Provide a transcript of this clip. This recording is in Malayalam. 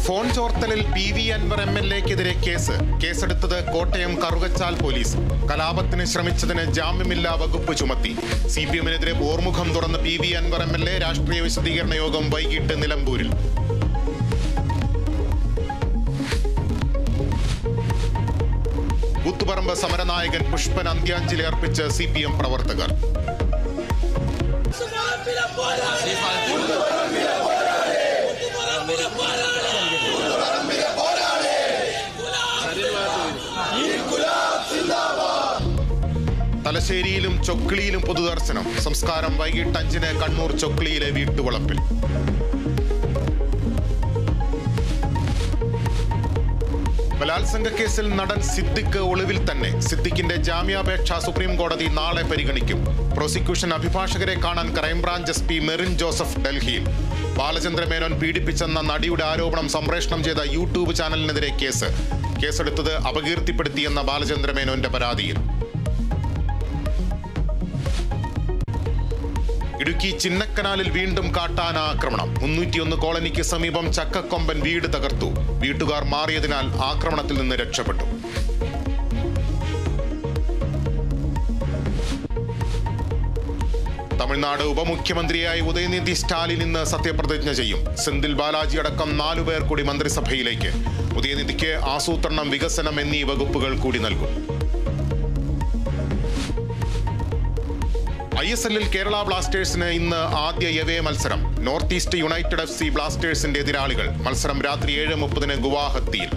ഫോൺ ചോർത്തലിൽ PV അൻവർ MLA-ക്കെതിരെ കേസെടുത്തത് കോട്ടയം കറുകച്ചാൽ പോലീസ്. കലാപത്തിന് ശ്രമിച്ചതിന് ജാമ്യമില്ലാ വകുപ്പ് ചുമത്തി. CPM-നെതിരെ പോർമുഖം തുറന്ന് PV അൻവർ MLA. രാഷ്ട്രീയ വിശദീകരണ യോഗം വൈകിട്ട് നിലമ്പൂരിൽ. കൂത്തുപറമ്പ് സമരനായകൻ പുഷ്പൻ അന്ത്യാഞ്ജലി അർപ്പിച്ച് CPM പ്രവർത്തകർ. തലശ്ശേരിയിലും ചൊക്ലിയിലും പൊതുദർശനം. സംസ്കാരം വൈകിട്ട് 5-ന് കണ്ണൂർ ചൊക്ലിയിലെ വീട്ടുവളപ്പിൽ. ബലാത്സംഗ കേസിൽ നടൻ സിദ്ദിഖ് ഒളിവിൽ തന്നെ. സിദ്ദിഖിന്റെ ജാമ്യാപേക്ഷ സുപ്രീം കോടതി നാളെ പരിഗണിക്കും. പ്രോസിക്യൂഷൻ അഭിഭാഷകരെ കാണാൻ ക്രൈംബ്രാഞ്ച് SP മെറിൻ ജോസഫ് ഡൽഹിയിൽ. ബാലചന്ദ്ര മേനോൻ പീഡിപ്പിച്ചെന്ന നടിയുടെ ആരോപണം സംപ്രേഷണം ചെയ്ത YouTube ചാനലിനെതിരെ കേസെടുത്തത് അപകീർത്തിപ്പെടുത്തിയെന്ന ബാലചന്ദ്ര മേനോന്റെ പരാതിയിൽ. ഇടുക്കി ചിന്നക്കനാലിൽ വീണ്ടും കാട്ടാന ആക്രമണം. 301 കോളനിക്ക് സമീപം ചക്കക്കൊമ്പൻ വീട് തകർത്തു. വീട്ടുകാർ മാറിയതിനാൽ ആക്രമണത്തിൽ നിന്ന് രക്ഷപ്പെട്ടു. തമിഴ്നാട് ഉപമുഖ്യമന്ത്രിയായി ഉദയനിധി സ്റ്റാലിൻ ഇന്ന് സത്യപ്രതിജ്ഞ ചെയ്യും. സെന്തിൽ ബാലാജി അടക്കം 4 പേർ കൂടി മന്ത്രിസഭയിലേക്ക്. ഉദയനിധിക്ക് ആസൂത്രണം, വികസനം എന്നീ വകുപ്പുകൾ കൂടി നൽകും. ISL-ൽ കേരള ബ്ലാസ്റ്റേഴ്സിന് ഇന്ന് ആദ്യ എവേ മത്സരം. നോർത്ത് ഈസ്റ്റ് യുണൈറ്റഡ് FC ബ്ലാസ്റ്റേഴ്സിന്റെ എതിരാളികൾ. മത്സരം രാത്രി 7:30-ന് ഗുവാഹത്തിയിൽ.